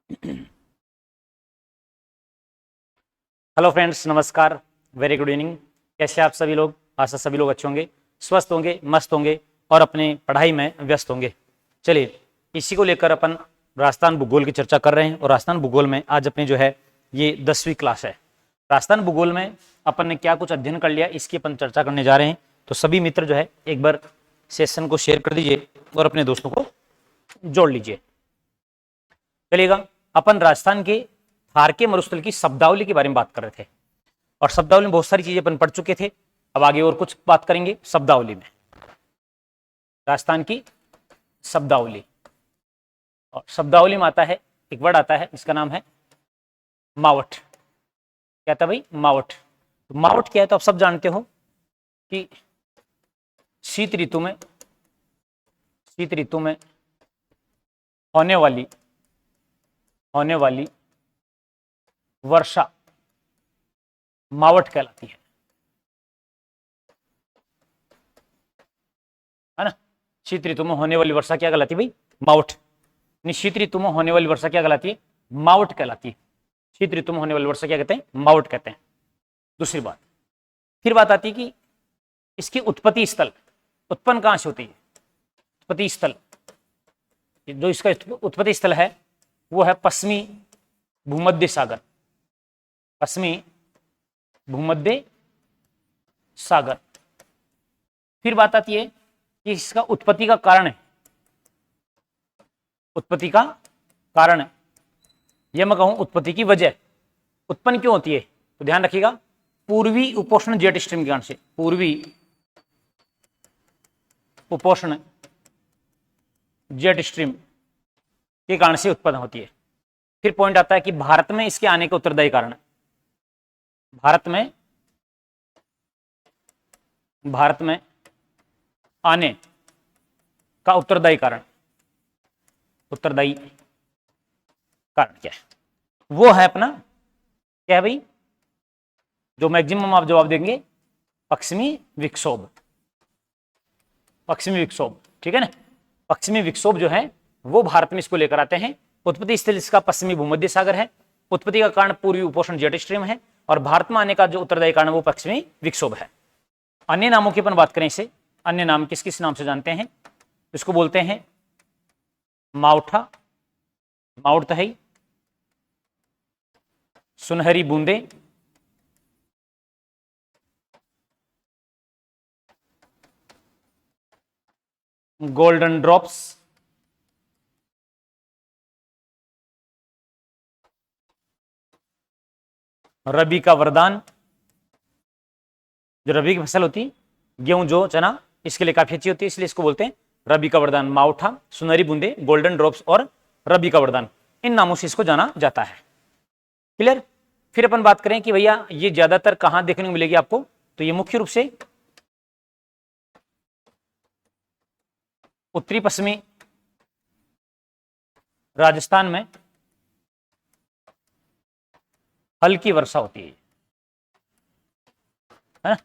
Hello friends, नमस्कार, very good evening. कैसे आप सभी लोग? आशा सभी लोग अच्छे होंगे, स्वस्थ होंगे, मस्त होंगे और अपने पढ़ाई में व्यस्त होंगे। चलिए, इसी को लेकर अपन राजस्थान भूगोल की चर्चा कर रहे हैं। और राजस्थान भूगोल में आज अपनी जो है ये 10वीं क्लास है। राजस्थान भूगोल में अपन ने क्या कुछ अध्ययन कर लिया, इसकी अपन चर्चा करने जा रहे हैं। तो सभी मित्र जो है एक बार सेशन को शेयर कर दीजिए और अपने दोस्तों को जोड़ लीजिए। चलिएगा, अपन राजस्थान के थारके मरुस्थल की शब्दावली के बारे में बात कर रहे थे और शब्दावली में बहुत सारी चीजें अपन पढ़ चुके थे। अब आगे और कुछ बात करेंगे शब्दावली में, राजस्थान की शब्दावली। और शब्दावली में आता है, एक वर्ड आता है, इसका नाम है मावठ। क्या था भाई? मावठ। तो मावठ क्या है? तो आप सब जानते हो कि शीत ऋतु में होने वाली वर्षा मावठ कहलाती है ना। शीत ऋतु में होने वाली वर्षा क्या कहलाती है भाई? मावठ। शीत ऋतु में होने वाली वर्षा क्या कहलाती है? मावठ कहलाती है। शीत ऋतु में होने वाली वर्षा क्या कहते हैं? मावठ कहते हैं। दूसरी बात, फिर बात आती है कि इसकी उत्पत्ति स्थल, उत्पन्न कहां से होती है? उत्पत्ति स्थल, जो इसका उत्पत्ति स्थल है वो है पश्चिमी भूमध्य सागर। पश्चिमी भूमध्य सागर। फिर बात आती है कि इसका उत्पत्ति का कारण है। उत्पत्ति का कारण है, यह मैं कहूं उत्पत्ति की वजह। उत्पन्न क्यों होती है? तो ध्यान रखिएगा, पूर्वी उपोष्ण जेट स्ट्रीम के कारण से। पूर्वी उपोष्ण जेट स्ट्रीम के कारण से उत्पन्न होती है। फिर पॉइंट आता है कि भारत में इसके आने के उत्तरदायी कारण, भारत में आने का उत्तरदायी कारण क्या है? वो है अपना, क्या है भाई, जो मैक्सिमम आप जवाब देंगे, पश्चिमी विक्षोभ। पश्चिमी विक्षोभ, ठीक है ना। पश्चिमी विक्षोभ जो है वो भारत में इसको लेकर आते हैं। उत्पत्ति स्थल इसका पश्चिमी भूमध्य सागर है। उत्पत्ति का कारण पूर्वी उपोष्ण जेट स्ट्रीम है और भारत में आने का जो उत्तरदायी कारण वो पश्चिमी विक्षोभ है। अन्य नामों की अपन बात करें, इसे अन्य नाम किस किस नाम से जानते हैं? इसको बोलते हैं मावठा, मावठतही, सुनहरी बूंदे, गोल्डन ड्रॉप्स, रबी का वरदान। जो रबी की फसल होती है, गेहूं, जो चना, इसके लिए काफी अच्छी होती है, इसलिए इसको बोलते हैं रबी का वरदान। मावठा, सुनहरी बूंदे, गोल्डन ड्रॉप्स और रबी का वरदान, इन नामों से इसको जाना जाता है। क्लियर? फिर अपन बात करें कि भैया ये ज्यादातर कहां देखने को मिलेगी आपको? तो ये मुख्य रूप से उत्तरी पश्चिमी राजस्थान में हल्की वर्षा होती है ना।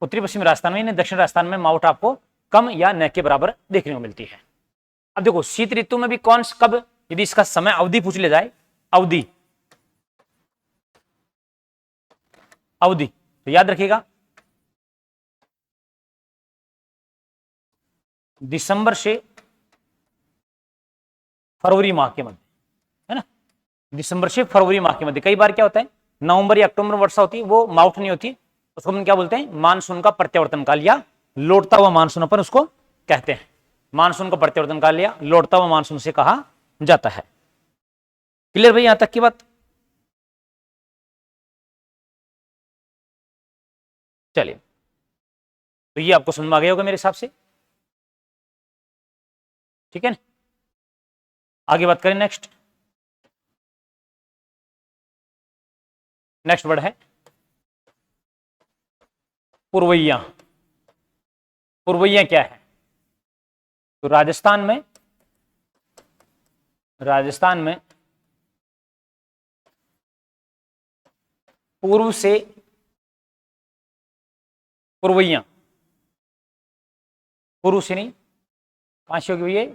उत्तरी पश्चिमी राजस्थान में, दक्षिण राजस्थान में मावठ आपको कम या न के बराबर देखने को मिलती है। अब देखो, शीत ऋतु में भी कौन कब, यदि इसका समय अवधि पूछ ले जाए, अवधि तो याद रखिएगा दिसंबर से फरवरी माह के मध्य, है ना। दिसंबर से फरवरी माह के मध्य। कई बार क्या होता है, नवंबर या अक्टूबर में वर्षा होती है, वो मावठ नहीं होती, उसको हम क्या बोलते हैं? मानसून का प्रत्यावर्तन काल या लौटता हुआ मानसून अपन उसको कहते हैं। मानसून का प्रत्यावर्तन काल या लौटता हुआ मानसून से कहा जाता है। क्लियर भाई, यहां तक की बात? चलिए, तो ये आपको समझ में आ गया होगा मेरे हिसाब से, ठीक है ना। आगे बात करें, नेक्स्ट वर्ड है पुरवैया। पुरवैया क्या है? तो राजस्थान में पूर्व से पुरवैया, पूर्व से नहीं, कहां से होगी ये?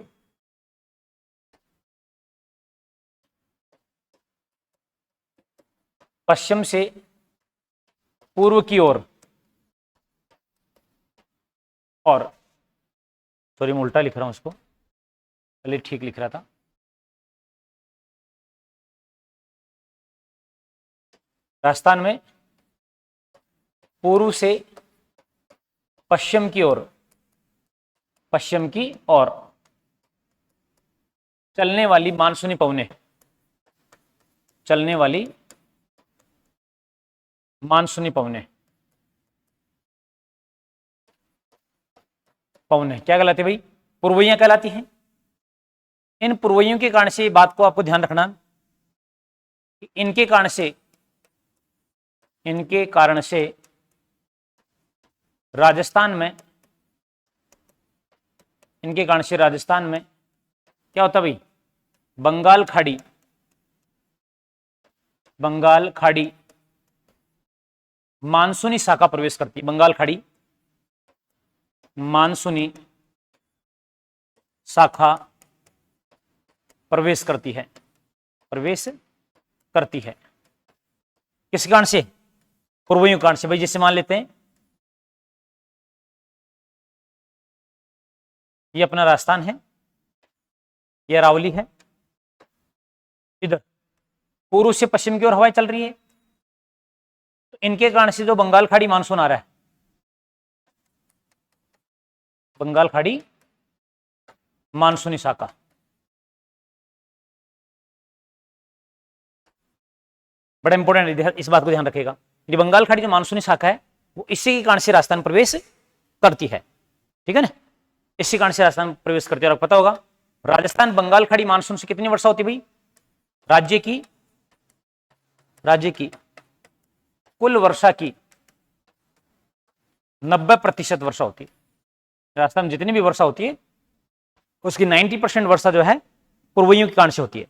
पश्चिम से पूर्व की ओर और सॉरी मैं उल्टा लिख रहा हूं इसको, पहले ठीक लिख रहा था। राजस्थान में पूर्व से पश्चिम की ओर, पश्चिम की ओर चलने वाली मानसूनी पवनें, चलने वाली मानसूनी पवनें, पवनें क्या कहलाती है भाई? पूर्वइयां कहलाती हैं। इन पूर्वइयों के कारण से, बात को आपको ध्यान रखना कि इनके कारण से, इनके कारण से राजस्थान में, इनके कारण से राजस्थान में क्या होता भाई? बंगाल खाड़ी, बंगाल खाड़ी मानसूनी शाखा प्रवेश करती है। बंगाल खाड़ी मानसूनी शाखा प्रवेश करती है, प्रवेश करती है। किस कारण से? पूर्वइयों कारण से। भाई जैसे मान लेते हैं ये अपना राजस्थान है, ये अरावली है, इधर पूर्व से पश्चिम की ओर हवाएं चल रही है, तो इनके कारण से जो बंगाल खाड़ी मानसून आ रहा है, बंगाल खाड़ी मानसूनी शाखा, बड़ा इंपॉर्टेंट है, इस बात को ध्यान रखेगा। ये बंगाल खाड़ी जो मानसूनी शाखा है वो इसी के कारण से राजस्थान प्रवेश करती है, ठीक है ना? इसी कारण से राजस्थान प्रवेश करती है। और पता होगा राजस्थान बंगाल खाड़ी मानसून से कितनी वर्षा होती है भाई? राज्य की कुल वर्षा की 90% वर्षा होती है। राजस्थान में जितनी भी वर्षा होती है उसकी 90% वर्षा जो है पूर्वइयों के कारण से होती है।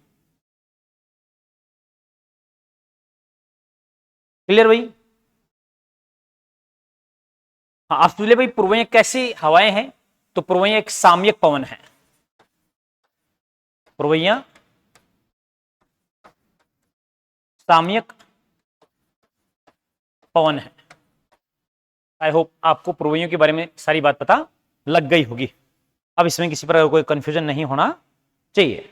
क्लियर भाई? हाँ, आप पूछले भाई पूर्वइयां कैसी हवाएं हैं, तो पूर्वइयां एक सामयिक पवन है। पूर्वइयां सामयिक पवन है। आई होप आपको पूर्वइयों के बारे में सारी बात पता लग गई होगी। अब इसमें किसी प्रकार कोई कंफ्यूजन नहीं होना चाहिए।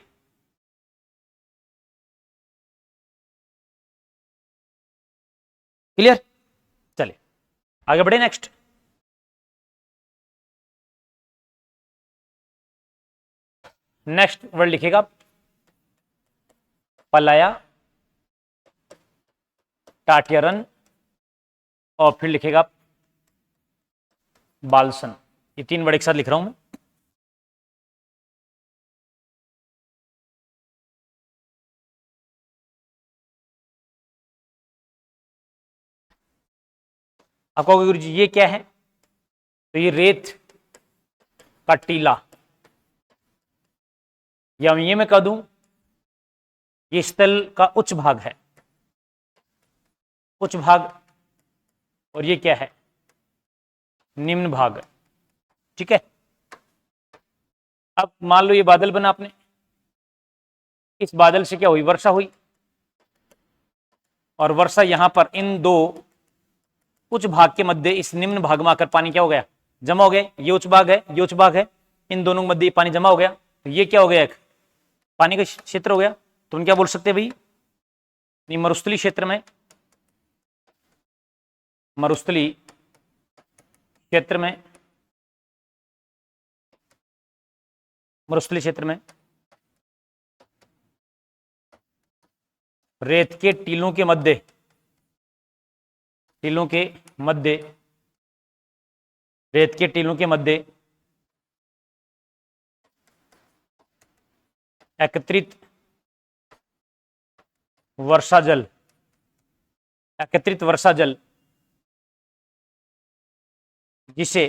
क्लियर? चलिए आगे बढ़े। नेक्स्ट वर्ड लिखेगा पलाया, टाटियरन और फिर लिखेगा बालसन। ये 3 वर्ड एक साथ लिख रहा हूं मैं। आपको गुरु जी ये क्या है? तो ये रेत का टीला, या ये मैं कह दूं ये स्थल का उच्च भाग है, उच्च भाग, और ये क्या है? निम्न भाग। ठीक है। अब मान लो ये बादल बना आपने, इस बादल से क्या हुई? वर्षा हुई, और वर्षा यहां पर इन दो उच्च भाग के मध्य इस निम्न भाग में आकर पानी क्या हो गया? जमा हो गया। ये उच्च भाग है, ये उच्च भाग है, इन दोनों के मध्य पानी जमा हो गया, तो ये क्या हो गया? एक पानी का क्षेत्र हो गया। तो हम क्या बोल सकते हैं भाई? मरुस्थली क्षेत्र में, मरुस्थली क्षेत्र में, मरुस्थली क्षेत्र में रेत के टीलों के मध्य, टीलों के मध्य, रेत के टीलों के मध्य एकत्रित वर्षा जल, एकत्रित वर्षा जल जिसे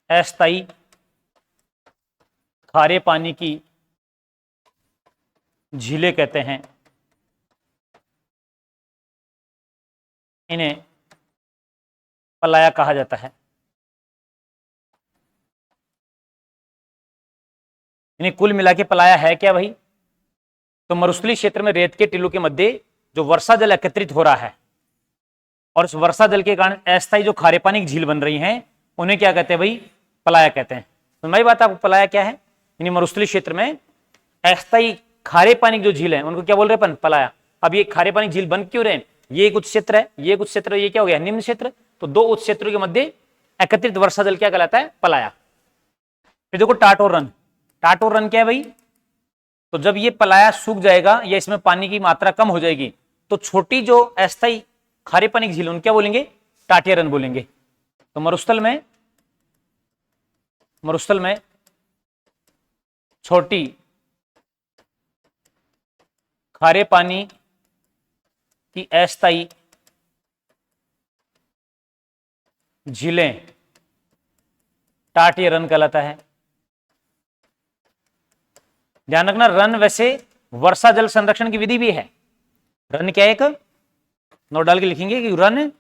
अस्थायी खारे पानी की झीलें कहते हैं, इन्हें पलाया कहा जाता है। इन्हें कुल मिला के पलाया है क्या भाई? तो मरुस्थलीय क्षेत्र में रेत के टीलों के मध्य जो वर्षा जल एकत्रित हो रहा है और उस वर्षा जल के कारण अस्थायी जो खारे पानी की झील बन रही हैं उन्हें क्या कहते हैं भाई, पलाया कहते हैं। तो मैं बात आपको पलाया क्या है, यानी मरुस्थलीय क्षेत्र में अस्थायी खारे पानी की जो झील है उनको क्या बोल रहे हैं अपन, पलाया। अब ये खारे पानी झील बन क्यों रहे, ये एक उच्च क्षेत्र है, ये एक उच्च क्षेत्र, ये क्या हो गया निम्न क्षेत्र। तो दो उच्च क्षेत्रों के मध्य एकत्रित वर्षा जल क्या कहलाता है, पलाया। फिर देखो टाट और रन, टाट और रन क्या है भाई, तो जब ये पलाया सूख जाएगा या इसमें पानी की मात्रा कम हो जाएगी तो छोटी जो अस्थायी खारे पानी की झील उन क्या बोलेंगे, टाटिया रन बोलेंगे। तो मरुस्थल में छोटी खारे पानी की अस्थायी झीलें टाटिया रन कहलाता है। ध्यान रखना, रन वैसे वर्षा जल संरक्षण की विधि भी है। रन क्या है, एक नोट डाल के लिखेंगे कि रन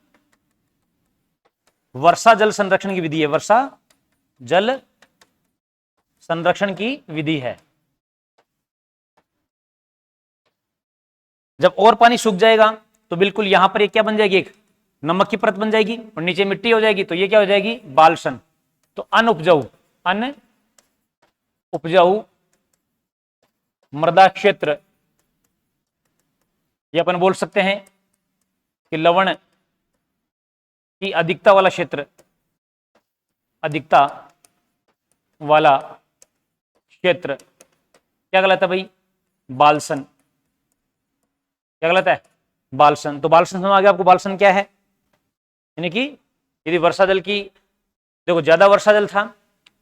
वर्षा जल संरक्षण की विधि है, वर्षा जल संरक्षण की विधि है। जब और पानी सूख जाएगा तो बिल्कुल यहां पर एक क्या बन जाएगी, एक नमक की परत बन जाएगी और नीचे मिट्टी हो जाएगी, तो ये क्या हो जाएगी, बालसन। तो उपजाऊ मृदा क्षेत्र, ये अपन बोल सकते हैं कि लवण की अधिकता वाला क्षेत्र, अधिकता वाला क्षेत्र क्या कहलाता है भाई, बालसन। क्या कहलाता है, बालसन। तो बालसन समझ आ गया आपको, बालसन क्या है, यानी कि यदि वर्षा जल की, देखो ज्यादा वर्षा जल था,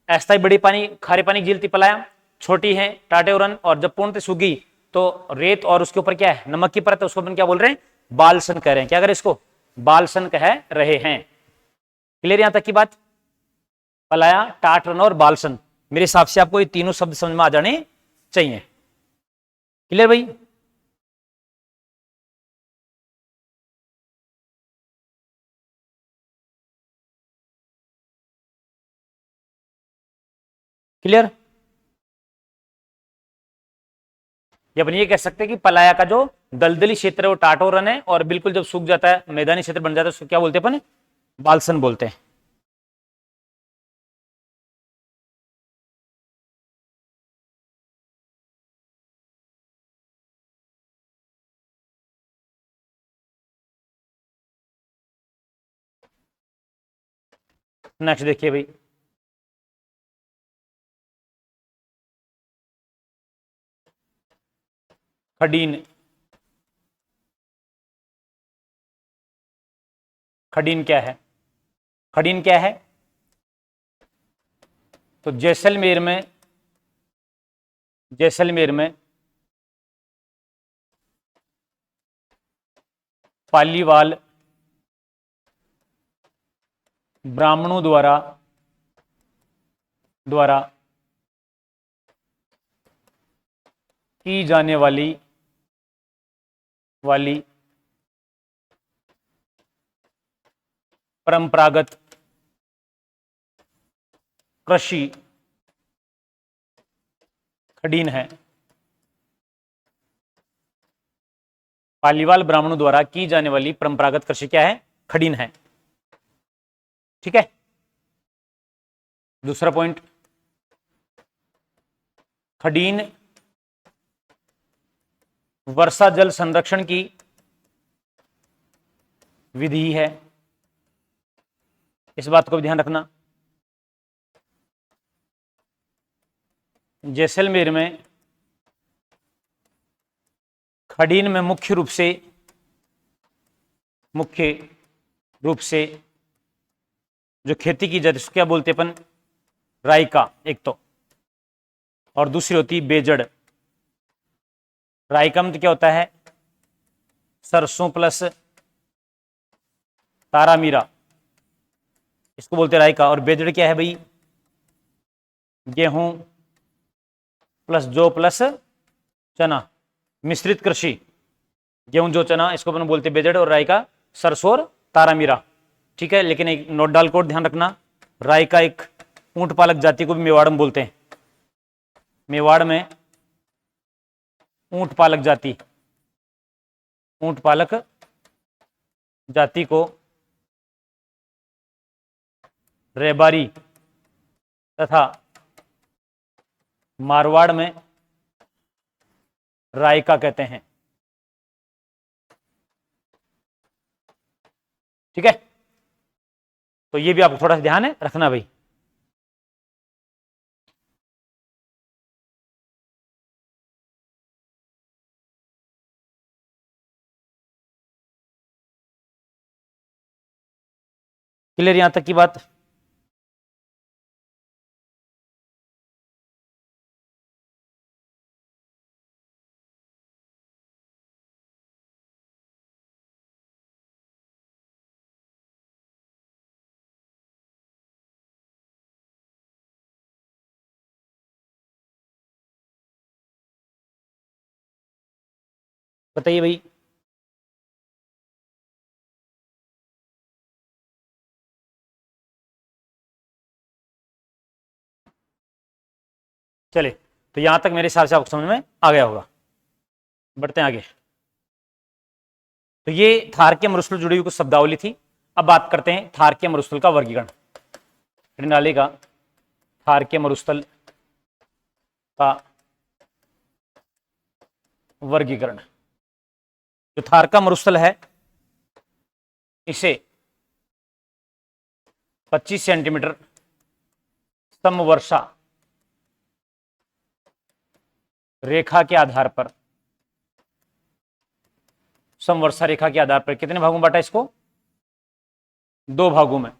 अस्थायी बड़ी पानी खारे पानी की झील थी पलाया, छोटी है टाटे और रन, और जब पूर्णतः सूख गई तो रेत और उसके ऊपर क्या है, नमक की परत है, उसको अपन क्या बोल रहे हैं, बालसन कह रहे हैं। क्या करें इसको, बालसन कह रहे हैं। क्लियर यहां तक की बात, पलाया, टाट रन और बालसन, मेरे हिसाब से आपको ये तीनों शब्द समझ में आ जाने चाहिए। क्लियर भाई, क्लियर। या अपन ये कह सकते हैं कि पलाया का जो दलदली क्षेत्र है वो टाटो रन है, और बिल्कुल जब सूख जाता है मैदानी क्षेत्र बन जाता है उसको क्या बोलते हैं अपन, बालसन बोलते हैं। नेक्स्ट देखिए भाई, खडीन। खडीन क्या है, खडीन क्या है, तो जैसलमेर में पालीवाल ब्राह्मणों द्वारा की जाने वाली परंपरागत कृषि खडीन है। पालीवाल ब्राह्मणों द्वारा की जाने वाली परंपरागत कृषि क्या है, खडीन है। ठीक है, दूसरा पॉइंट, खडीन वर्षा जल संरक्षण की विधि है, इस बात को भी ध्यान रखना। जैसलमेर में खडीन में मुख्य रूप से जो खेती की जाती है उसको क्या बोलते हैं अपन, राइका एक तो, और दूसरी होती है बेजड़। राइका में तो क्या होता है, सरसों प्लस तारामीरा, इसको बोलते हैं राइका। और बेजड़ क्या है भाई, गेहूं प्लस जौ प्लस चना, मिश्रित कृषि, गेहूं जौ चना, इसको अपन बोलते हैं बेजड़, और राइका सरसों और तारामीरा। ठीक है, लेकिन एक नोट डाल कोड ध्यान रखना, राइका एक ऊंट पालक जाति को भी मेवाड़ में बोलते हैं। मेवाड़ में ऊंट पालक जाति, ऊंट पालक जाति को रेबारी तथा मारवाड़ में रायका कहते हैं। ठीक है, तो ये भी आपको थोड़ा सा ध्यान है रखना भाई। क्लियर यहां तक की बात? बताइए भाई। चले, तो यहां तक मेरे हिसाब से आपको समझ में आ गया होगा। बढ़ते हैं आगे। तो ये थारकीय मरुस्थल जुड़ी हुई कुछ शब्दावली थी। अब बात करते हैं थारकीय मरुस्थल का वर्गीकरण। प्रणाली का थारकीय मरुस्थल का वर्गीकरण। जो थार का मरुस्थल है इसे 25 सेंटीमीटर समवर्षा रेखा के आधार पर, समवर्षा रेखा के आधार पर कितने भागों में बांटा? इसको 2 भागों में।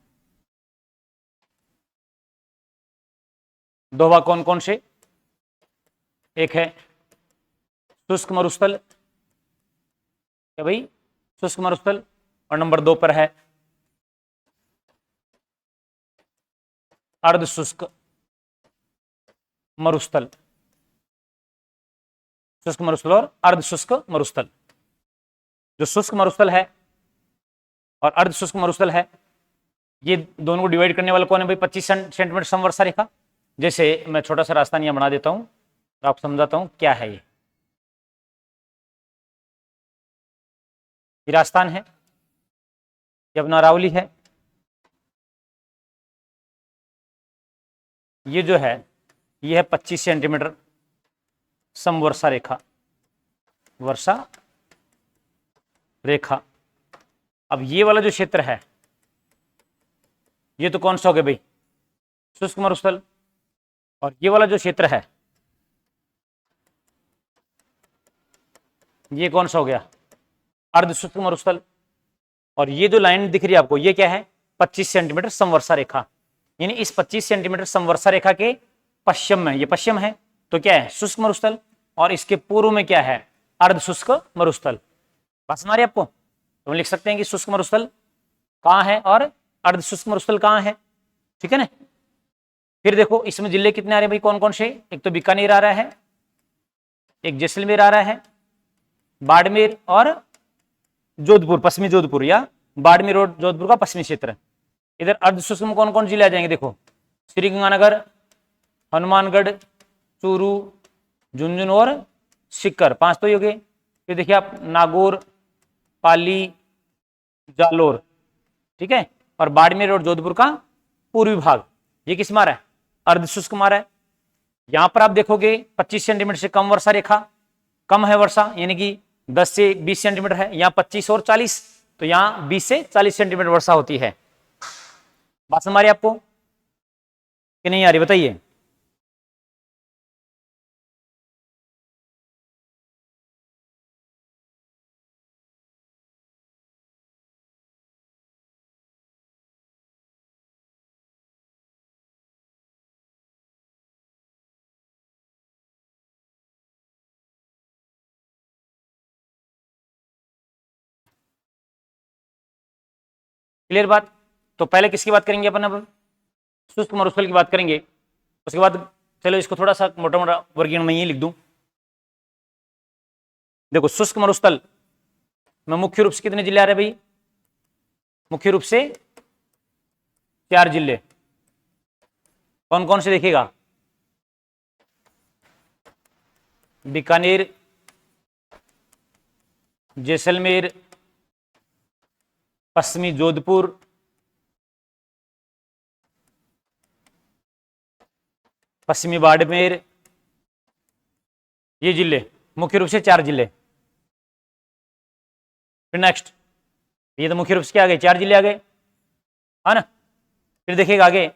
2 भाग कौन कौन से? एक है शुष्क मरुस्थल, क्या भाई? शुष्क मरुस्थल। और नंबर 2 पर है अर्ध शुष्क मरुस्थल। शुष्क मरुस्थल और अर्ध शुष्क मरुस्थल। जो शुष्क मरुस्थल है और अर्ध शुष्क मरुस्थल है, ये दोनों को डिवाइड करने वाला कौन है भाई? 25 सेंटीमीटर समवर्षा रेखा। जैसे मैं छोटा सा रास्ता यहाँ बना देता हूं, तो आपको समझाता हूं क्या है ये राजस्थान है, ये अपना अरावली है। ये जो है ये है 25 सेंटीमीटर समवर्षा रेखा, वर्षा रेखा। अब ये वाला जो क्षेत्र है ये तो कौन सा हो गया भाई? शुष्क मरुस्थल। और ये वाला जो क्षेत्र है ये कौन सा हो गया? अर्ध शुष्क मरुस्थल। और ये जो लाइन दिख रही है आपको, ये क्या है? 25 सेंटीमीटर समवर्षा रेखा। यानी इस 25 सेंटीमीटर समवर्षा रेखा के पश्चिम में, ये पश्चिम है तो क्या है? शुष्क मरुस्थल। और इसके पूर्व में क्या है? अर्ध शुष्क मरुस्थल। बात समझ आ रही है आपको? तो हम लिख सकते हैं कि शुष्क मरुस्थल कहाँ है और अर्ध शुष्क मरुस्थल कहाँ है। ठीक है ना? फिर देखो इसमें जिले कितने आ रहे हैं भाई? कौन कौन से? एक तो बीकानेर आ रहा है, एक जैसलमेर आ रहा है, बाड़मेर और जोधपुर, पश्चिमी जोधपुर या बाड़मेर और जोधपुर का पश्चिमी क्षेत्र। इधर अर्ध शुष्क में कौन कौन जिले आ जाएंगे? देखो श्रीगंगानगर, हनुमानगढ़, चूरू, झुंझुनू और सीकर, 5 तो ही हो गए। फिर देखिए आप नागौर, पाली, जालोर। ठीक है? और बाड़मेर और जोधपुर का पूर्वी भाग, ये किस मारा है? अर्ध शुष्क मारा है। यहां पर आप देखोगे 25 सेंटीमीटर से कम वर्षा रेखा, कम है वर्षा, यानी कि 10 से 20 सेंटीमीटर है। यहाँ 25 और 40, तो यहाँ 20 से 40 सेंटीमीटर वर्षा होती है। बात समझ आ रही है आपको कि नहीं आ रही? बताइए। क्लियर बात? तो पहले किसकी बात करेंगे अपन? अब शुष्क मरुस्थल की बात करेंगे। उसके बाद चलो इसको थोड़ा सा मोटा मोटा वर्गीकरण में ये लिख दूं। देखो शुष्क मरुस्थल में मुख्य रूप से कितने जिले आ रहे हैं भाई? मुख्य रूप से 4 जिले। कौन कौन से देखिएगा? बीकानेर, जैसलमेर, पश्चिमी जोधपुर, पश्चिमी बाड़मेर, ये जिले मुख्य रूप से 4 जिले। फिर नेक्स्ट, ये तो मुख्य रूप से क्या आ गए, 4 जिले आ गए, है ना। फिर देखिएगा आगे,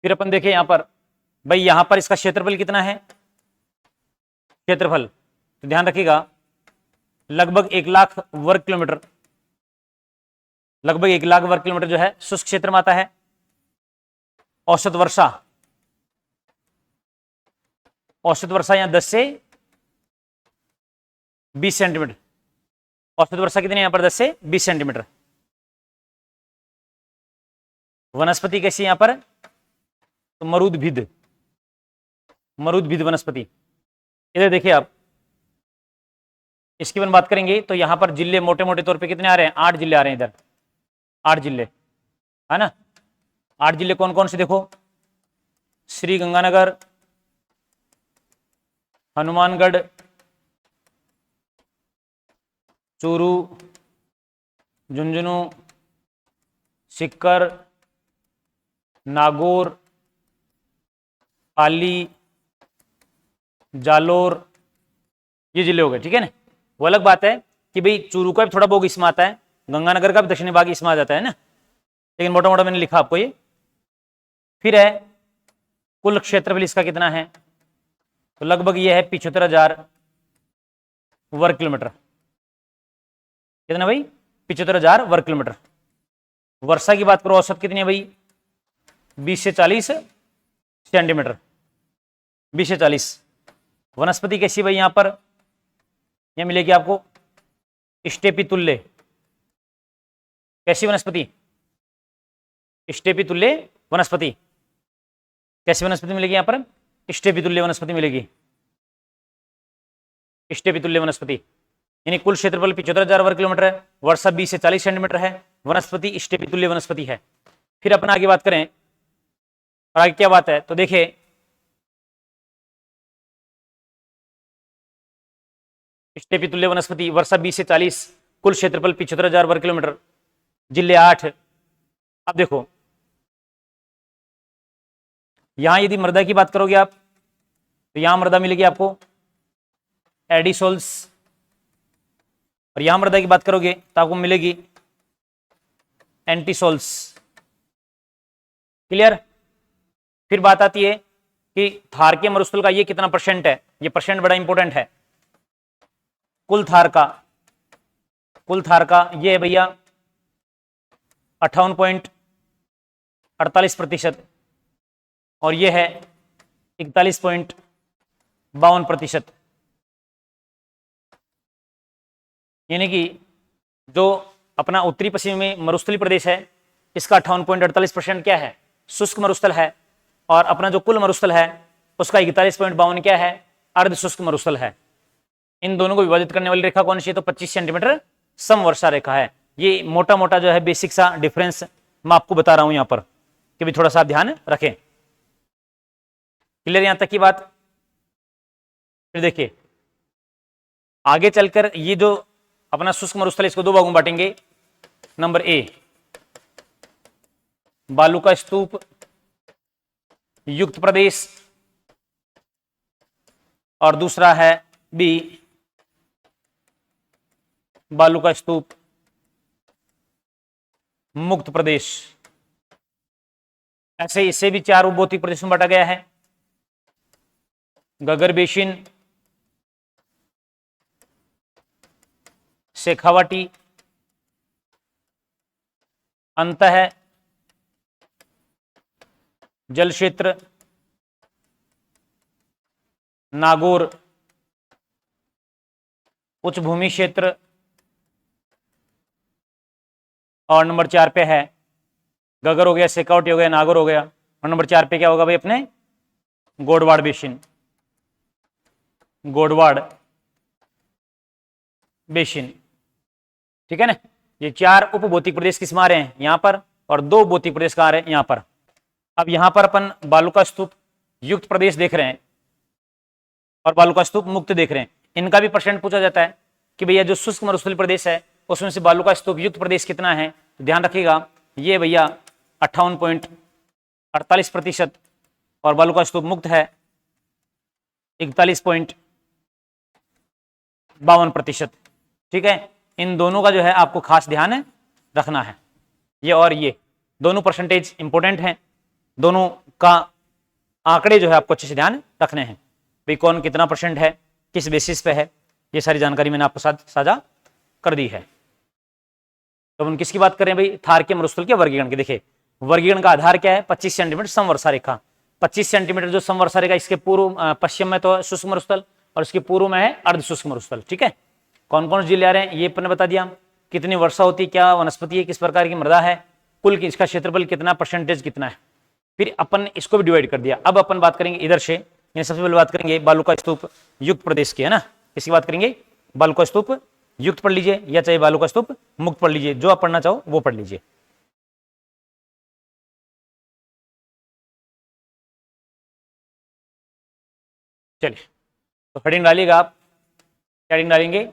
फिर अपन देखें यहां पर, भाई यहां पर इसका क्षेत्रफल कितना है, क्षेत्रफल तो ध्यान रखिएगा लगभग 1 लाख वर्ग किलोमीटर, लगभग 1 लाख वर्ग किलोमीटर जो है शुष्क क्षेत्र में आता है। औसत वर्षा, औसत वर्षा यहां 10 से 20 सेंटीमीटर, औसत वर्षा कितनी है यहां पर, 10 से 20 सेंटीमीटर। वनस्पति कैसी यहां पर, तो मरुदभिद, मरुदभिद वनस्पति। इधर देखिए आप, इसकी अपन बात करेंगे तो यहां पर जिले मोटे मोटे तौर पे कितने आ रहे हैं, 8 जिले आ रहे हैं इधर, 8 जिले, है ना। 8 जिले कौन कौन से, देखो, श्री गंगानगर, हनुमानगढ़, चूरू, झुंझुनू, सीकर, नागौर, पाली, जालोर, ये जिले हो गए, ठीक है ना। वो अलग बात है कि भाई चूरू का भी थोड़ा बहुत इसमें आता है, गंगानगर का भी दक्षिणी भाग इसमें आ जाता है ना, लेकिन मोटा मोटा मैंने लिखा आपको ये। फिर है कुल क्षेत्रफल इसका कितना है, तो लगभग ये है 75,000 वर्ग किलोमीटर। कितना भाई, 75,000 वर्ग किलोमीटर। वर्षा की बात करो, औसत कितनी है भाई, 20 से 40 सेंटीमीटर, 20 से 40। वनस्पति कैसी भाई, यहां पर यह मिलेगी आपको स्टेपी तुल्य, कैसी वनस्पति, स्टेपी तुल्य वनस्पति। कैसी वनस्पति मिलेगी यहां पर, स्टेपी तुल्य वनस्पति मिलेगी, स्टेपी तुल्य वनस्पति। यानी कुल क्षेत्रफल 75,000 वर्ग किलोमीटर है, वर्षा 20 से 40 सेंटीमीटर है, वनस्पति स्टेपी तुल्य वनस्पति है। फिर अपन आगे बात करें, और आगे क्या बात है, तो देखिए स्टेपी तुल्य वनस्पति, वर्षा 20 से 40, कुल क्षेत्रफल 75,000 वर्ग किलोमीटर, जिले 8। अब देखो यहां यदि मृदा की बात करोगे आप, तो यहां मृदा मिलेगी आपको एडिसोल्स, और यहां मृदा की बात करोगे तो आपको मिलेगी एंटीसोल्स। क्लियर। फिर बात आती है कि थारकीय मरुस्थल का ये कितना परसेंट है, ये परसेंट बड़ा इंपॉर्टेंट है। कुल थार का ये है भैया 58.48%, और ये है 41.52%। यानी कि जो अपना उत्तरी पश्चिम में मरुस्थलीय प्रदेश है, इसका 58.48% क्या है, शुष्क मरुस्थल है, और अपना जो कुल मरुस्थल है उसका 41.52 क्या है, अर्ध शुष्क मरुस्थल है। इन दोनों को विभाजित करने वाली रेखा कौन सी है, तो 25 सेंटीमीटर समवर्षा रेखा है। ये मोटा मोटा जो है बेसिक सा डिफरेंस मैं आपको बता रहा हूं यहां पर, कि भी थोड़ा सा ध्यान रखें। क्लियर यहां तक की बात। फिर देखिए आगे चलकर ये जो अपना शुष्क मरुस्थल, इसको 2 भागों में बांटेंगे। नंबर ए, बालू का स्तूप युक्त प्रदेश, और दूसरा है बी, बालू का स्तूप मुक्त प्रदेश। ऐसे इसे भी 4 उपभौतिक प्रदेशों में बांटा गया है। गगर बेसिन, शेखावाटी, अंतः जल क्षेत्र, नागौर, उच्च भूमि क्षेत्र, और नंबर 4 पे है गगर हो गया, शेखावटी हो गया, नागौर हो गया, और नंबर 4 पे क्या होगा भाई अपने गोडवाड़ बेसिन, गोडवाड़ बेसिन। ठीक है ना। ये 4 उपभौतिक प्रदेश किसमें आ रहे हैं यहां पर, और 2 भौतिक प्रदेश कहां आ रहे हैं यहां पर। अब यहां पर अपन बालू का स्तूप युक्त प्रदेश देख रहे हैं, और बालू का स्तूप मुक्त देख रहे हैं। इनका भी परसेंट पूछा जाता है कि भैया जो शुष्क मरुस्थलीय प्रदेश है उसमें से बालू का स्तूप युक्त प्रदेश कितना है, तो ध्यान रखिएगा ये भैया 58.48% और बालू का स्तूप मुक्त है 41.52%। ठीक है, इन दोनों का जो है आपको खास ध्यान रखना है। ये और ये दोनों परसेंटेज इंपॉर्टेंट हैं, दोनों का आंकड़े जो है आपको अच्छे से ध्यान रखने हैं। भाई कौन कितना परसेंट है, किस बेसिस पे है, ये सारी जानकारी मैंने आपके साथ साझा कर दी है। तो हम किसकी बात कर रहे हैं भाई, थार के मरुस्थल के वर्गीकरण की। देखिए वर्गीकरण का आधार क्या है, 25 सेंटीमीटर समवर्षा रेखा। 25 सेंटीमीटर जो समवर्षा रेखा, इसके पूर्व पश्चिम में तो शुष्क मरुस्थल और इसके पूर्व में है अर्ध शुष्क मरुस्थल। ठीक है, कौन कौन जिले आ रहे हैं ये अपन ने बता दिया, कितनी वर्षा होती है, क्या वनस्पति है, किस प्रकार की मृदा है, कुल इसका क्षेत्रफल कितना, परसेंटेज कितना है। फिर अपन इसको भी डिवाइड कर दिया। अब अपन बात करेंगे इधर से, सबसे पहले बात करेंगे बालू का स्तूप युक्त प्रदेश की, है ना। इसकी बात करेंगे, बालू का स्तूप युक्त पढ़ लीजिए या चाहे बालू का स्तूप मुक्त पढ़ लीजिए, जो आप पढ़ना चाहो वो पढ़ लीजिए। चलिए तो हेडिंग डालिएगा आप, हेडिंग डालेंगे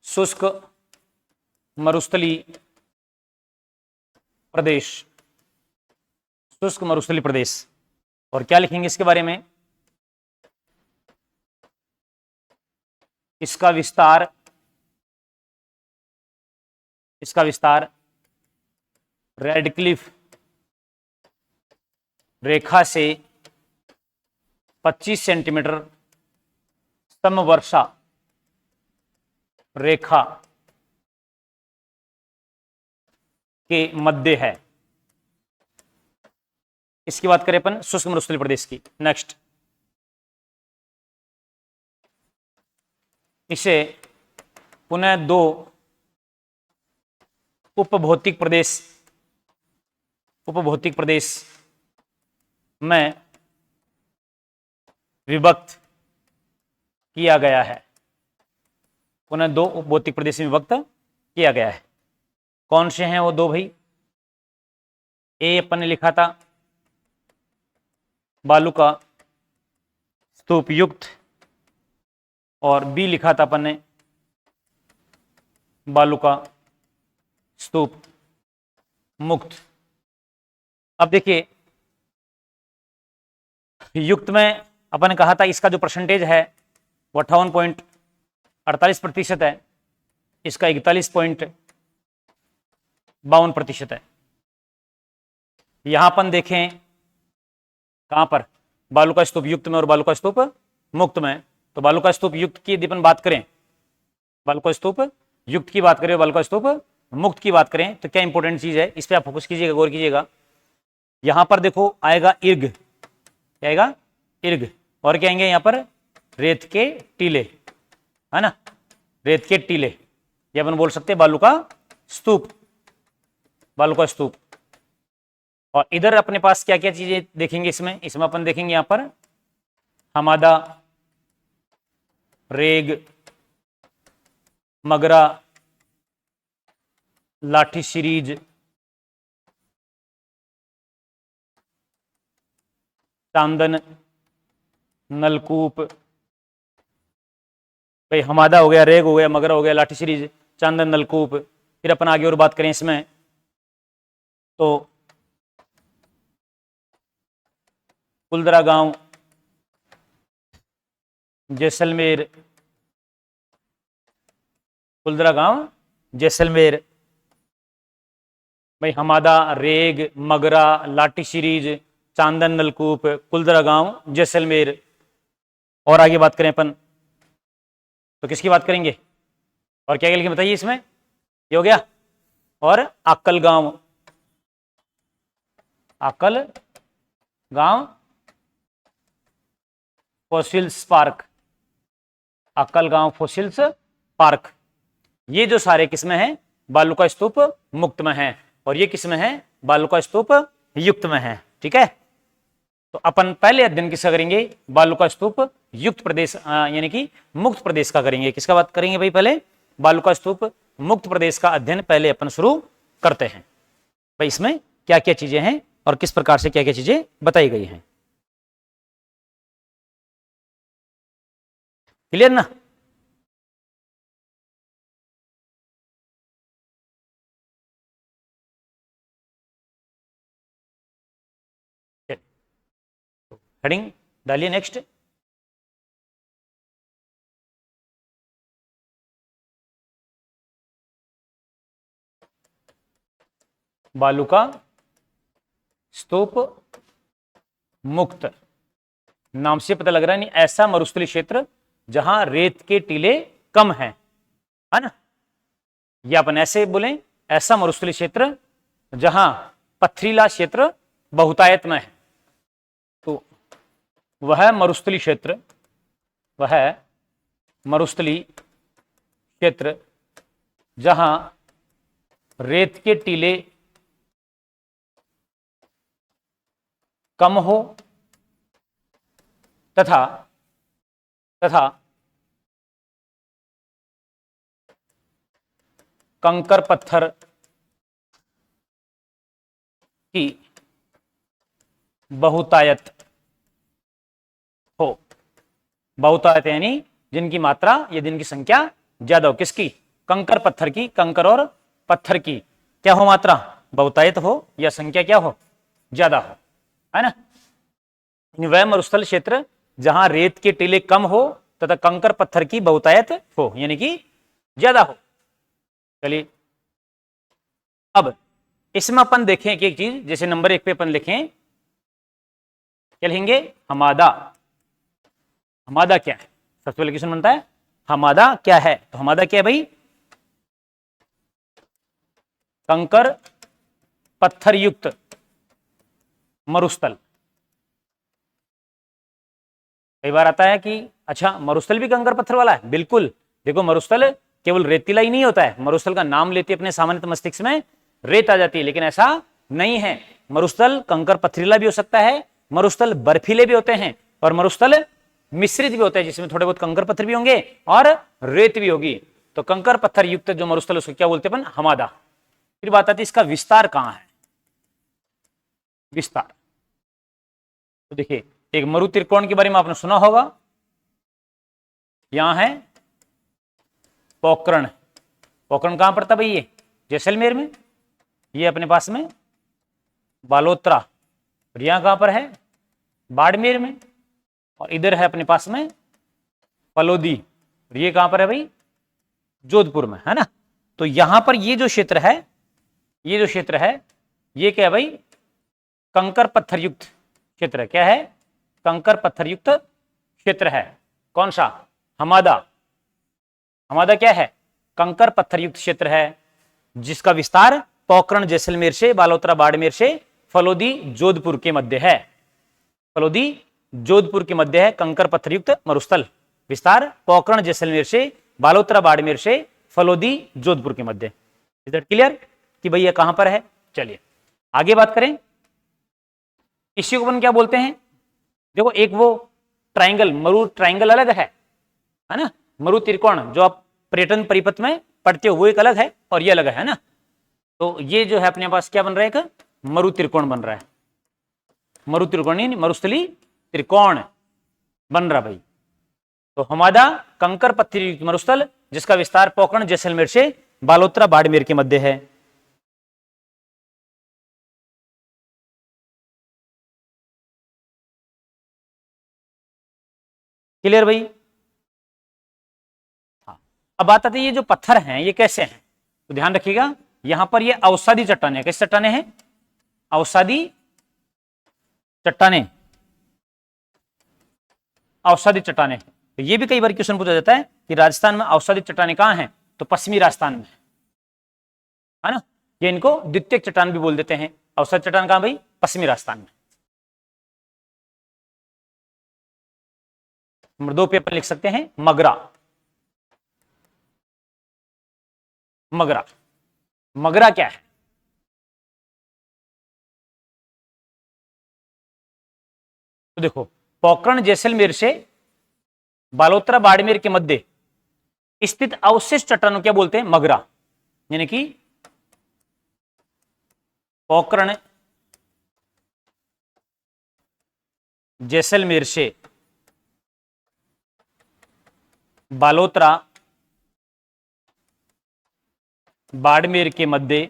शुष्क मरुस्थलीय प्रदेश, शुष्क मरुस्थलीय प्रदेश। और क्या लिखेंगे इसके बारे में, इसका विस्तार रेडक्लिफ रेखा से 25 सेंटीमीटर समवर्षा रेखा के मध्य है। इसकी बात करें अपन शुष्क मरुस्थलीय प्रदेश की। नेक्स्ट, इसे पुनः दो उपभौतिक प्रदेश में विभक्त किया गया है। पुनः दो उपभौतिक प्रदेश में विभक्त किया गया है। कौन से हैं वो दो भाई, ए अपन ने लिखा था बालू का स्तूप युक्त और बी लिखा था अपन ने बालू का स्तूप मुक्त। अब देखिए युक्त में अपन ने कहा था इसका जो परसेंटेज है वो 58.48% है, इसका 41.52% है। यहां अपन देखें कहां पर, बालू का स्तूप युक्त में और बालू का स्तूप मुक्त में। तो बालू का स्तूप युक्त की यदि अपन बात करें, बालू का स्तूप युक्त की बात करें, बालू का स्तूप मुक्त की बात करें, तो क्या इंपॉर्टेंट चीज है, इस पर आप फोकस कीजिएगा, गौर कीजिएगा। यहां पर देखो आएगा इर्ग, क्या आएगा, इर्ग, और क्या आएंगे यहां पर, रेत के टीले, है ना, रेत के टीले। ये अपन बोल सकते हैं बालू का स्तूप, बालू का स्तूप। और इधर अपने पास क्या क्या चीजें देखेंगे, इसमें अपन देखेंगे यहां पर हमादा, रेग, मगरा, लाठी सीरीज, चांदन, नलकूप। भाई हमादा हो गया, रेग हो गया, मगरा हो गया, लाठी सीरीज, चांदन, नलकूप। फिर अपन आगे और बात करें इसमें तो कुलदरा गांव, जैसलमेर, कुलदरा गांव, जैसलमेर। भाई हमादा, रेग, मगरा, लाठी सीरीज, चांदन, नलकूप, कुलदरा गांव, जैसलमेर। और आगे बात करें अपन तो किसकी बात करेंगे, और क्या क्या लिखें बताइए इसमें, ये हो गया, और अक्कल गांव, अक्कल गांव फॉसिल्स पार्क, अक्कल गांव फॉसिल्स पार्क। ये जो सारे किसमें हैं, बालू का स्तूप मुक्त में है, और ये किसमें है, बालू का स्तूप युक्त में है। ठीक है, तो अपन पहले अध्ययन किसका करेंगे, बालू का स्तूप युक्त प्रदेश यानी कि मुक्त प्रदेश का करेंगे। किसका बात करेंगे भाई, पहले बालू का स्तूप मुक्त प्रदेश का अध्ययन पहले अपन शुरू करते हैं। भाई इसमें क्या क्या चीजें हैं और किस प्रकार से क्या क्या चीजें बताई गई हैं। क्लियर ना? हेडिंग डालिए नेक्स्ट। बालूका स्तूप मुक्त, नाम से पता लग रहा है नहीं, ऐसा मरुस्थलीय क्षेत्र जहां रेत के टीले कम हैं, है ना? या अपन ऐसे बोलें, ऐसा मरुस्थलीय क्षेत्र जहां पथरीला क्षेत्र बहुतायत में है। तो वह मरुस्थलीय क्षेत्र, वह मरुस्थलीय क्षेत्र जहां रेत के टीले कम हो तथा कंकर पत्थर की बहुतायत हो। बहुतायत यानी जिनकी मात्रा या जिनकी संख्या ज्यादा हो। किसकी? कंकर पत्थर की। कंकर और पत्थर की क्या हो? मात्रा बहुतायत हो या संख्या क्या हो? ज्यादा हो, है ना? वह मरुस्थल क्षेत्र जहां रेत के टीले कम हो तथा कंकर पत्थर की बहुतायत हो, यानी कि ज्यादा हो। चलिए अब इसमें अपन देखें कि एक चीज, जैसे नंबर 1 पे अपन लिखें, क्या लिखेंगे? हमादा। हमादा क्या है? सबसे पहले क्वेश्चन बनता है हमादा क्या है? तो हमादा क्या है भाई? कंकर पत्थर युक्त मरुस्थल। कई बार आता है कि अच्छा मरुस्थल भी कंकर पत्थर वाला है। बिल्कुल, देखो मरुस्थल केवल रेतीला ही नहीं होता है। मरुस्थल का नाम लेते अपने सामान्य मस्तिष्क में रेत आ जाती है, लेकिन ऐसा नहीं है। मरुस्थल कंकर पथरीला भी हो सकता है, मरुस्थल बर्फीले भी होते हैं, और मरुस्थल मिश्रित भी होता है जिसमें थोड़े बहुत कंकर पत्थर भी होंगे और रेत भी होगी। तो कंकर पत्थर युक्त जो मरुस्थल उसको क्या बोलते हैं अपन? हमादा। फिर बात आती है इसका विस्तार कहां है? विस्तार तो देखिए, एक मरु त्रिकोण के बारे में आपने सुना होगा। यहां है पोखरण। पोखरण कहां पड़ता भाई? ये जैसलमेर में। ये अपने पास में बालोतरा। और यहां कहां पर है? बाड़मेर में। और इधर है अपने पास में फलोदी। और ये कहां पर है भाई? जोधपुर में, है ना? तो यहां पर ये जो क्षेत्र है, ये जो क्षेत्र है, ये क्या है भाई? कंकर पत्थर युक्त क्षेत्र है। क्या है? कंकर पत्थर युक्त क्षेत्र है। कौन सा? हमादा। हमादा क्या है? कंकर पत्थर युक्त क्षेत्र है जिसका विस्तार पोखरण जैसलमेर से, बालोतरा बाड़मेर से, फलोदी जोधपुर के मध्य है। फलोदी जोधपुर के मध्य है कंकर पत्थर युक्त मरुस्थल। विस्तार पोखरण जैसलमेर से, बालोतरा बाड़मेर से, फलोदी जोधपुर के मध्य। इज दैट क्लियर कि भैया कहां पर है? चलिए आगे बात करें। इसी को अपन क्या बोलते हैं? देखो, एक वो ट्राइंगल, मरु ट्राइंगल अलग है ना? मरु त्रिकोण जो आप पर्यटन परिपथ में पढ़ते हो वो एक अलग है और ये अलग है ना? तो ये जो है अपने पास क्या बन रहा है? एक मरु त्रिकोण बन रहा है। मरु त्रिकोण मरुस्थली त्रिकोण बन रहा भाई। तो हमादा कंकर पत्थर युक्त मरुस्थल जिसका विस्तार पोखरण जैसलमेर से, बालोतरा बाड़मेर के मध्य है। क्लियर भाई? हाँ, अब बात आती है ये जो पत्थर हैं ये कैसे हैं? तो ध्यान रखिएगा, यहां पर ये अवसादी चट्टाने। कैसी चट्टाने हैं? अवसादी चट्टाने। अवसादी चट्टाने। तो ये भी कई बार क्वेश्चन पूछा जाता है कि राजस्थान में अवसादी चट्टाने कहां हैं? तो पश्चिमी राजस्थान में, है ना? ये इनको द्वितीयक चट्टान भी बोल देते हैं। अवसादी चट्टान कहां भाई? पश्चिमी राजस्थान में। नंबर 2 पे अपन लिख सकते हैं मगरा। मगरा। मगरा क्या है? तो देखो, पोखरण जैसलमेर से बालोतरा बाड़मेर के मध्य स्थित अवशिष्ट चट्टानों क्या बोलते हैं? मगरा। यानी कि पोखरण जैसलमेर से बालोतरा बाड़मेर के मध्य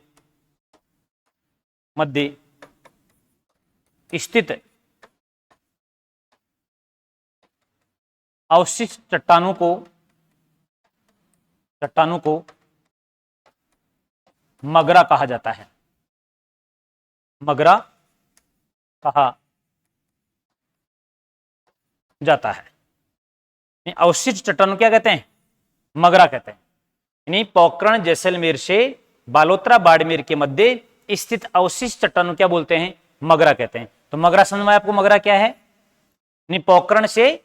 स्थित अवशिष्ट चट्टानों को मगरा कहा जाता है। मगरा कहा जाता है। अवशिष्ट चट्टानों क्या कहते हैं? मगरा कहते हैं। यानी पोखरण जैसलमेर से बालोतरा बाड़मेर के मध्य स्थित अवशिष्ट चट्टानों क्या बोलते हैं? मगरा कहते हैं। तो मगरा समझ में आपको मगरा क्या है? यानी पोखरण से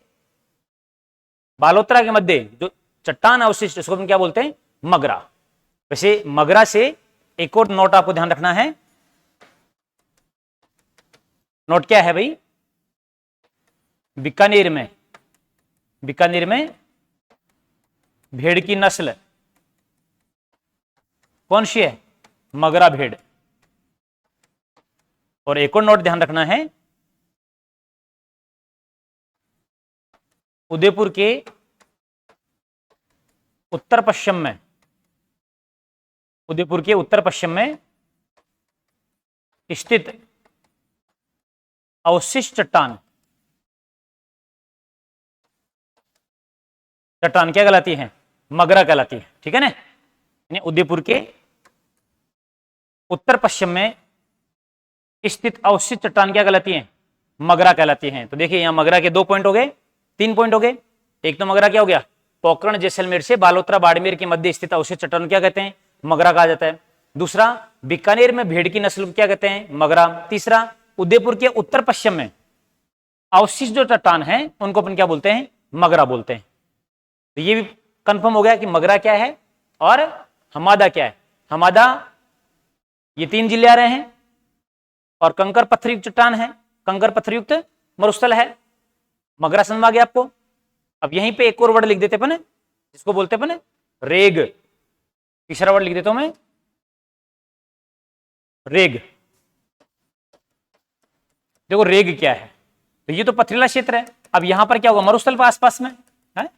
बालोतरा के मध्य जो चट्टान अवशिष्ट उसको हम क्या बोलते हैं? मगरा। वैसे मगरा से एक और नोट आपको ध्यान रखना है। नोट क्या है भाई? बीकानेर में भेड़ की नस्ल कौन सी है? मगरा भेड़। और एक और नोट ध्यान रखना है, उदयपुर के उत्तर पश्चिम में स्थित अवशिष्ट चट्टान क्या कहलाती है? मगरा कहलाती है। ठीक है ना? यानी उदयपुर के उत्तर पश्चिम में स्थित अवशिष्ट चट्टान क्या कहलाती है? मगरा कहलाती है। तो देखिए यहां मगरा के 2 पॉइंट हो गए, 3 पॉइंट हो गए। एक तो मगरा क्या हो गया? पोखरण जैसलमेर से बालोतरा बाड़मेर के मध्य स्थित अवशिष्ट चट्टान क्या कहते हैं? मगरा कहा जाता है। दूसरा, बीकानेर में भेड़ की नस्ल क्या कहते हैं? मगरा। तीसरा, उदयपुर के उत्तर पश्चिम में अवशिष्ट जो चट्टान है उनको अपन क्या बोलते हैं? मगरा बोलते हैं। तो ये भी कंफर्म हो गया कि मगरा क्या है और हमादा क्या है। हमादा ये 3 जिले आ रहे हैं और कंकर पत्थरयुक्त चट्टान है, कंकर पत्थरयुक्त मरुस्थल है। मगरा समझ आ गया आपको। अब यहीं पे एक और वर्ड लिख देते अपन, जिसको बोलते अपन रेग। तीसरा वर्ड लिख देता हूं मैं, रेग। देखो रेग क्या है? तो ये तो पथरीला क्षेत्र है। अब यहां पर क्या होगा? मरुस्थल पर आसपास में है,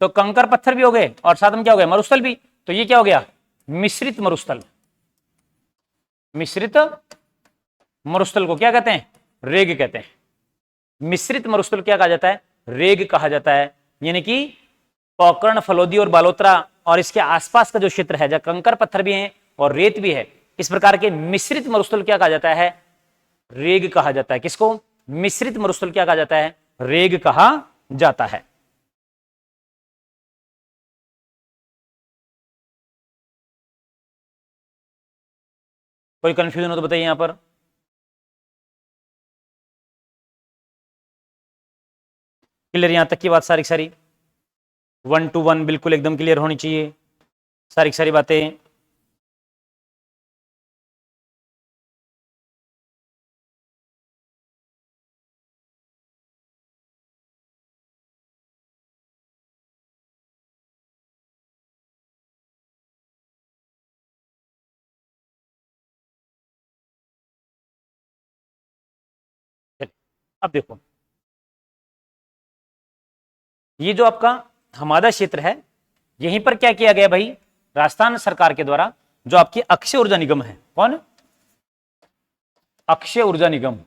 तो कंकर पत्थर भी हो गए और साथ में क्या हो गया? मरुस्थल भी। तो ये क्या हो गया? मिश्रित मरुस्थल। मिश्रित मरुस्थल को क्या कहते हैं? रेग कहते हैं। मिश्रित मरुस्थल क्या कहा जाता है? रेग कहा जाता है। यानी कि पोखरण, फलोदी और बालोतरा और इसके आसपास का जो क्षेत्र है जहां कंकर पत्थर भी है और रेत भी है, इस प्रकार के मिश्रित मरुस्थल क्या कहा जाता है? रेग कहा जाता है। किसको? मिश्रित मरुस्थल क्या कहा जाता है? रेग कहा जाता है। कोई कंफ्यूजन हो तो बताइए यहां पर। क्लियर यहां तक की बात? सारी 1 to 1 बिल्कुल एकदम क्लियर होनी चाहिए सारी बातें। अब देखो, ये जो आपका हमादा क्षेत्र है, यहीं पर क्या किया गया भाई? राजस्थान सरकार के द्वारा जो आपकी अक्षय ऊर्जा निगम है, कौन? अक्षय ऊर्जा निगम।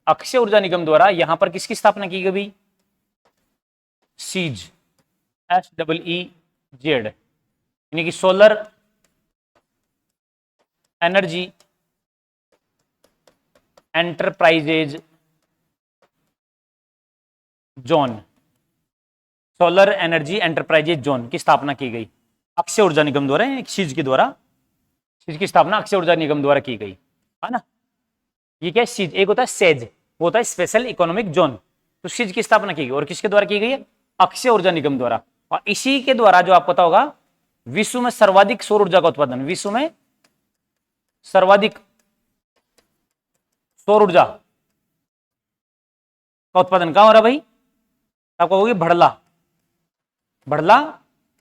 अक्षय ऊर्जा निगम द्वारा यहां पर किसकी स्थापना की गई भाई? सीज, SEEZ, यानी कि solar energy enterprises zone, solar energy enterprises zone की स्थापना की गई अक्षय ऊर्जा निगम द्वारा। सीज के द्वारा, सीज की स्थापना अक्षय ऊर्जा निगम द्वारा की गई है ना। ये क्या है? सीज। एक होता है सेज, वो होता है स्पेशल इकोनॉमिक जोन। तो सीज की स्थापना की गई और किसके द्वारा की गई है? अक्षय ऊर्जा निगम द्वारा। और इसी के द्वारा जो आपको पता होगा, विश्व में सर्वाधिक सौर ऊर्जा का उत्पादन, विश्व में सर्वाधिक सौर ऊर्जा का उत्पादन कहां हो रहा है भाई? आपको होगी भड़ला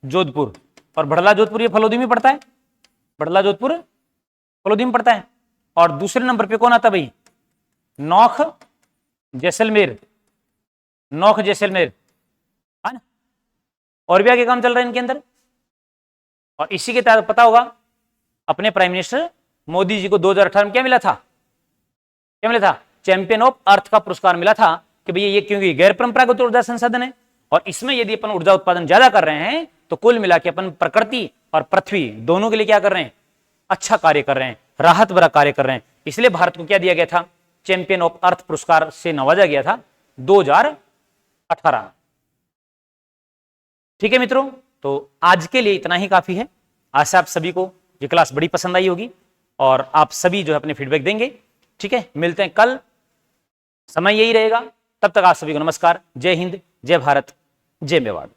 जोधपुर। और भड़ला जोधपुर ये फलोदी में पड़ता है, भड़ला जोधपुर फलोदी में पड़ता है। और दूसरे नंबर पे कौन आता है भाई? नौख जैसलमेर, नौख जैसलमेर, है ना। और भी आगे काम चल रहा है इनके अंदर। और इसी के तहत पता होगा अपने प्राइम मिनिस्टर मोदी जी को 2018 में क्या मिला था, क्या मिला था, चैंपियन ऑफ अर्थ का पुरस्कार मिला था कि भैया ये क्योंकि गैर परंपरागत ऊर्जा संसाधन है और इसमें यदि अपन ऊर्जा उत्पादन ज्यादा कर रहे हैं तो कुल मिला के अपन प्रकृति और पृथ्वी दोनों के लिए क्या कर रहे हैं, अच्छा कार्य कर रहे हैं, राहत भरा कार्य कर रहे हैं। इसलिए भारत को क्या दिया गया था, चैंपियन ऑफ अर्थ पुरस्कार से नवाजा गया था 2018। ठीक है मित्रों, तो आज के लिए इतना ही काफी है। आशा आप सभी को ये क्लास बड़ी पसंद आई होगी और आप सभी जो है अपने फीडबैक देंगे। ठीक है, मिलते हैं कल, समय यही रहेगा। तब तक आप सभी को नमस्कार, जय हिंद, जय भारत, जय मेवाड़।